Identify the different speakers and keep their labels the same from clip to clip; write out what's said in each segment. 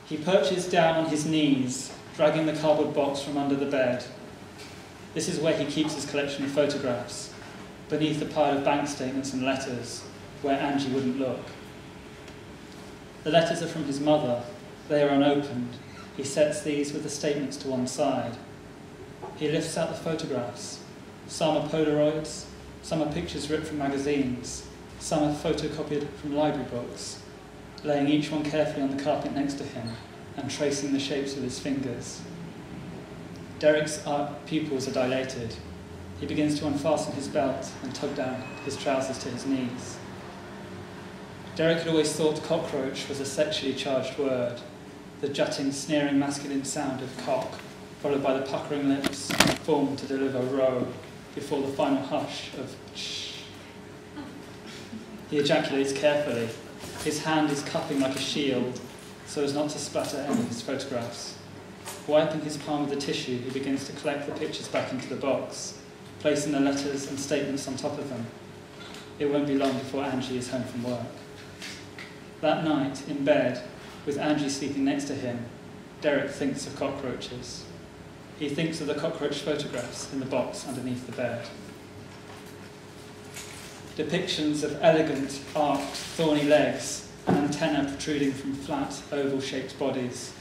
Speaker 1: He perches down on his knees, dragging the cardboard box from under the bed. This is where he keeps his collection of photographs, beneath a pile of bank statements and letters, where Angie wouldn't look. The letters are from his mother. They are unopened. He sets these with the statements to one side. He lifts out the photographs. Some are Polaroids, some are pictures ripped from magazines, some are photocopied from library books, laying each one carefully on the carpet next to him and tracing the shapes with his fingers. Derek's pupils are dilated. He begins to unfasten his belt and tug down his trousers to his knees. Derek had always thought cockroach was a sexually charged word, the jutting, sneering masculine sound of cock, followed by the puckering lips formed to deliver row before the final hush of shh. He ejaculates carefully. His hand is cupping like a shield so as not to splatter any of his photographs. Wiping his palm with a tissue, he begins to collect the pictures back into the box, placing the letters and statements on top of them. It won't be long before Angie is home from work. That night, in bed, with Angie sleeping next to him, Derek thinks of cockroaches. He thinks of the cockroach photographs in the box underneath the bed. Depictions of elegant, arched, thorny legs and antennae protruding from flat, oval-shaped bodies.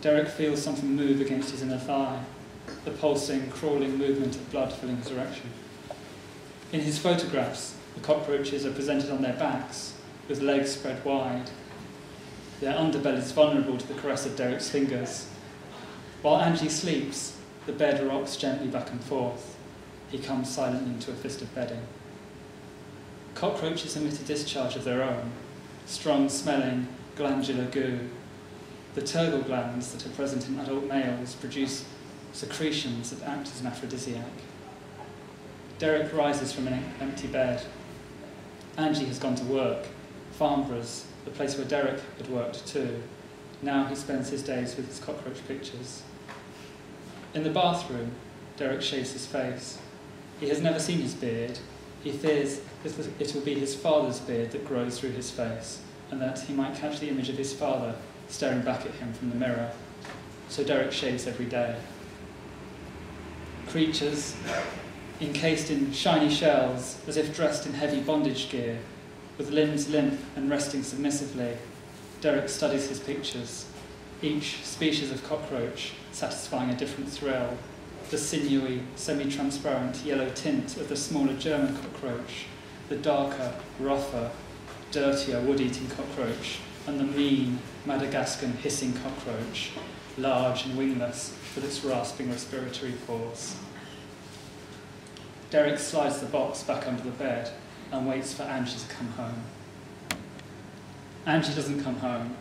Speaker 1: Derek feels something move against his inner thigh, the pulsing, crawling movement of blood filling his erection. In his photographs, the cockroaches are presented on their backs, with legs spread wide. Their underbellies vulnerable to the caress of Derek's fingers. While Angie sleeps, the bed rocks gently back and forth. He comes silently into a fist of bedding. Cockroaches emit a discharge of their own, strong-smelling, glandular goo. The turgor glands that are present in adult males produce secretions that act as an aphrodisiac. Derek rises from an empty bed. Angie has gone to work. Farnborough's, the place where Derek had worked too. Now he spends his days with his cockroach pictures. In the bathroom, Derek shaves his face. He has never seen his beard. He fears it will be his father's beard that grows through his face, and that he might catch the image of his father staring back at him from the mirror. So Derek shaves every day. Creatures, encased in shiny shells, as if dressed in heavy bondage gear, with limbs limp and resting submissively, Derek studies his pictures, each species of cockroach satisfying a different thrill, the sinewy, semi-transparent yellow tint of the smaller German cockroach, the darker, rougher, dirtier wood-eating cockroach, and the mean, Madagascan hissing cockroach, large and wingless, with its rasping respiratory pores. Derek slides the box back under the bed and waits for Angie to come home. Angie doesn't come home.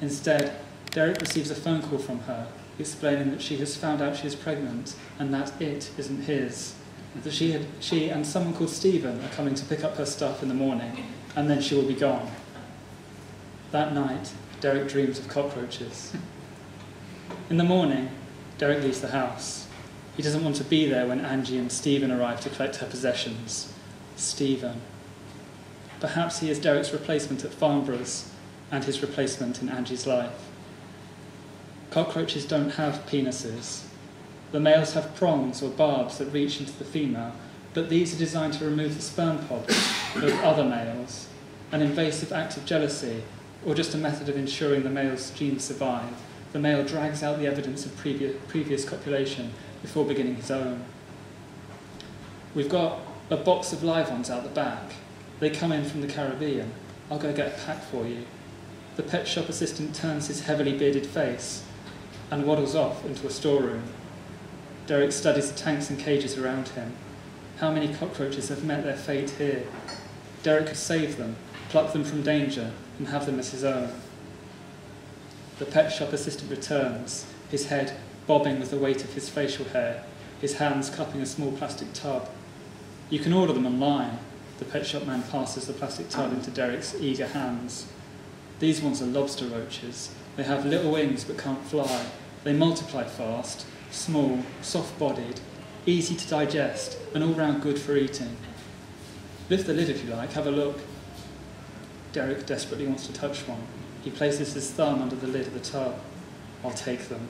Speaker 1: Instead, Derek receives a phone call from her, explaining that she has found out she is pregnant and that it isn't his. That she and someone called Stephen are coming to pick up her stuff in the morning, and then she will be gone. That night, Derek dreams of cockroaches. In the morning, Derek leaves the house. He doesn't want to be there when Angie and Stephen arrive to collect her possessions. Stephen. Perhaps he is Derek's replacement at Farnborough's and his replacement in Angie's life. Cockroaches don't have penises. The males have prongs or barbs that reach into the female, but these are designed to remove the sperm pods of other males, an invasive act of jealousy, or just a method of ensuring the male's genes survive. The male drags out the evidence of previous copulation before beginning his own. We've got a box of live ones out the back. They come in from the Caribbean. I'll go get a pack for you. The pet shop assistant turns his heavily bearded face and waddles off into a storeroom. Derek studies the tanks and cages around him. How many cockroaches have met their fate here? Derek could save them, pluck them from danger, and have them as his own. The pet shop assistant returns, his head bobbing with the weight of his facial hair, his hands cupping a small plastic tub. You can order them online. The pet shop man passes the plastic tub into Derek's eager hands. These ones are lobster roaches. They have little wings but can't fly. They multiply fast, small, soft-bodied, easy to digest, and all round good for eating. Lift the lid if you like, have a look. Derek desperately wants to touch one. He places his thumb under the lid of the tub. I'll take them.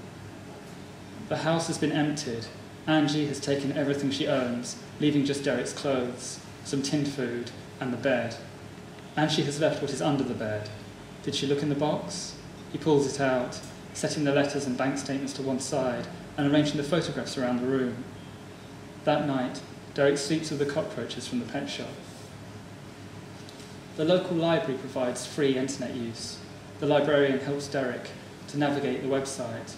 Speaker 1: The house has been emptied. Angie has taken everything she owns, leaving just Derek's clothes, some tinned food, and the bed. And she has left what is under the bed. Did she look in the box? He pulls it out, setting the letters and bank statements to one side and arranging the photographs around the room. That night, Derek sleeps with the cockroaches from the pet shop. The local library provides free internet use. The librarian helps Derek to navigate the website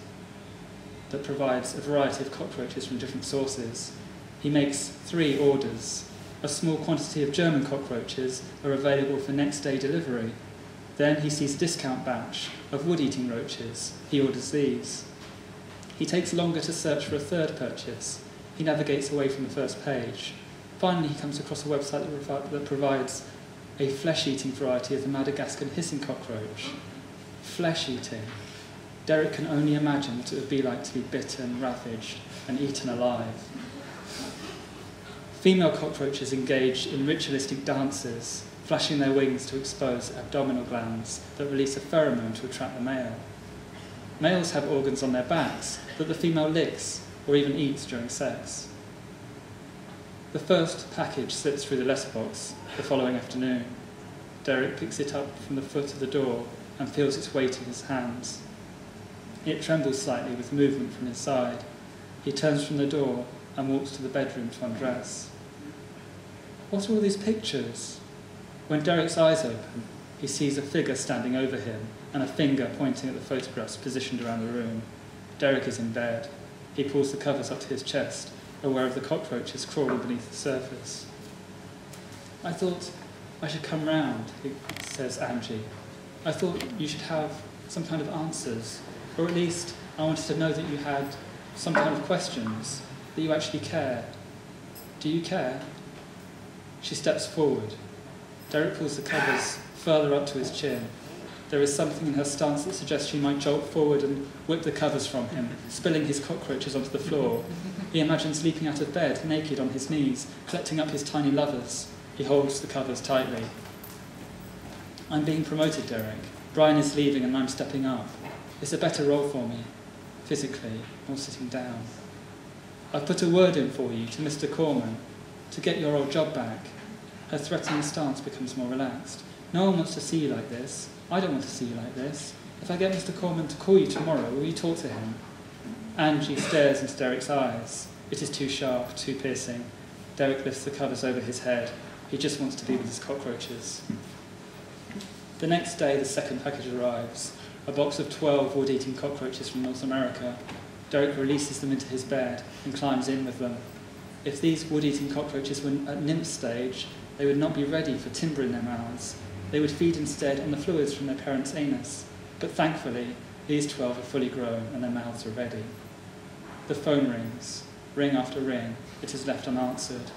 Speaker 1: that provides a variety of cockroaches from different sources. He makes 3 orders. A small quantity of German cockroaches are available for next day delivery. Then he sees a discount batch of wood-eating roaches. He orders these. He takes longer to search for a third purchase. He navigates away from the first page. Finally, he comes across a website that provides a flesh-eating variety of the Madagascar hissing cockroach. Flesh-eating. Derek can only imagine what it would be like to be bitten, ravaged, and eaten alive. Female cockroaches engage in ritualistic dances, flashing their wings to expose abdominal glands that release a pheromone to attract the male. Males have organs on their backs that the female licks or even eats during sex. The first package slips through the letterbox the following afternoon. Derek picks it up from the foot of the door and feels its weight in his hands. It trembles slightly with movement from inside. He turns from the door and walks to the bedroom to undress. What are all these pictures? When Derek's eyes open, he sees a figure standing over him and a finger pointing at the photographs positioned around the room. Derek is in bed. He pulls the covers up to his chest, aware of the cockroaches crawling beneath the surface. I thought I should come round, says Angie. I thought you should have some kind of answers, or at least I wanted to know that you had some kind of questions, that you actually care. Do you care? She steps forward. Derek pulls the covers further up to his chin. There is something in her stance that suggests she might jolt forward and whip the covers from him, spilling his cockroaches onto the floor. He imagines leaping out of bed, naked on his knees, collecting up his tiny lovers. He holds the covers tightly. I'm being promoted, Derek. Brian is leaving and I'm stepping up. It's a better role for me, physically, or sitting down. I've put a word in for you to Mr. Corman to get your old job back. Her threatening stance becomes more relaxed. No one wants to see you like this. I don't want to see you like this. If I get Mr. Corman to call you tomorrow, will you talk to him? Angie stares into Derek's eyes. It is too sharp, too piercing. Derek lifts the covers over his head. He just wants to be with his cockroaches. The next day, the second package arrives. A box of 12 wood-eating cockroaches from North America. Derek releases them into his bed and climbs in with them. If these wood-eating cockroaches were at nymph stage, they would not be ready for timber in their mouths. They would feed instead on the fluids from their parents' anus. But thankfully, these 12 are fully grown and their mouths are ready. The phone rings. Ring after ring. It is left unanswered.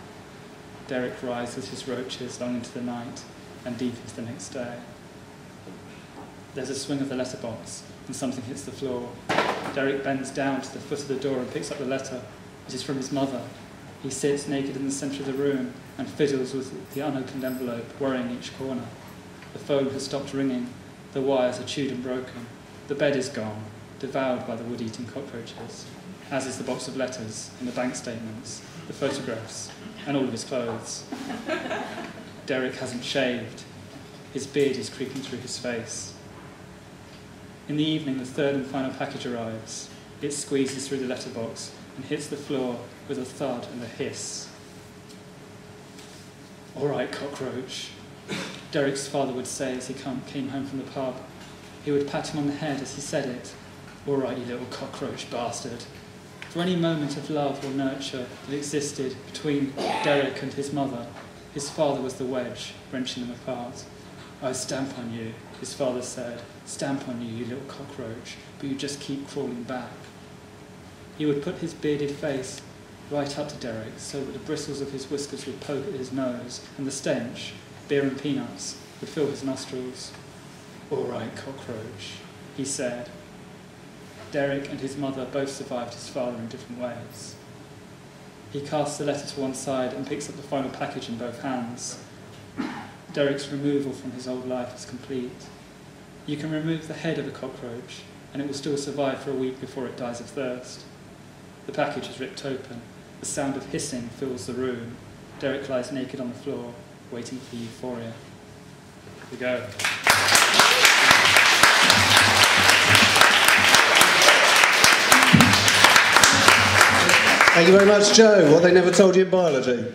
Speaker 1: Derek rides with his roaches long into the night and deep into the next day. There's a swing of the letterbox and something hits the floor. Derek bends down to the foot of the door and picks up the letter. It is from his mother. He sits naked in the centre of the room and fiddles with the unopened envelope, worrying each corner. The phone has stopped ringing. The wires are chewed and broken. The bed is gone, devoured by the wood-eating cockroaches, as is the box of letters and the bank statements, the photographs, and all of his clothes. Derek hasn't shaved. His beard is creeping through his face. In the evening, the third and final package arrives. It squeezes through the letterbox and hits the floor with a thud and a hiss. All right, cockroach, Derek's father would say as he came home from the pub. He would pat him on the head as he said it. All right, you little cockroach bastard. For any moment of love or nurture that existed between Derek and his mother, his father was the wedge, wrenching them apart. I stamp on you, his father said. Stamp on you, you little cockroach, but you just keep crawling back. He would put his bearded face right up to Derek so that the bristles of his whiskers would poke at his nose, and the stench, beer and peanuts, would fill his nostrils. All right, cockroach, he said. Derek and his mother both survived his father in different ways. He casts the letter to one side and picks up the final package in both hands. Derek's removal from his old life is complete. You can remove the head of a cockroach, and it will still survive for a week before it dies of thirst. The package is ripped open. The sound of hissing fills the room. Derek lies naked on the floor, waiting for euphoria. Here we go.
Speaker 2: Thank you very much, Joe. What they never told you in biology.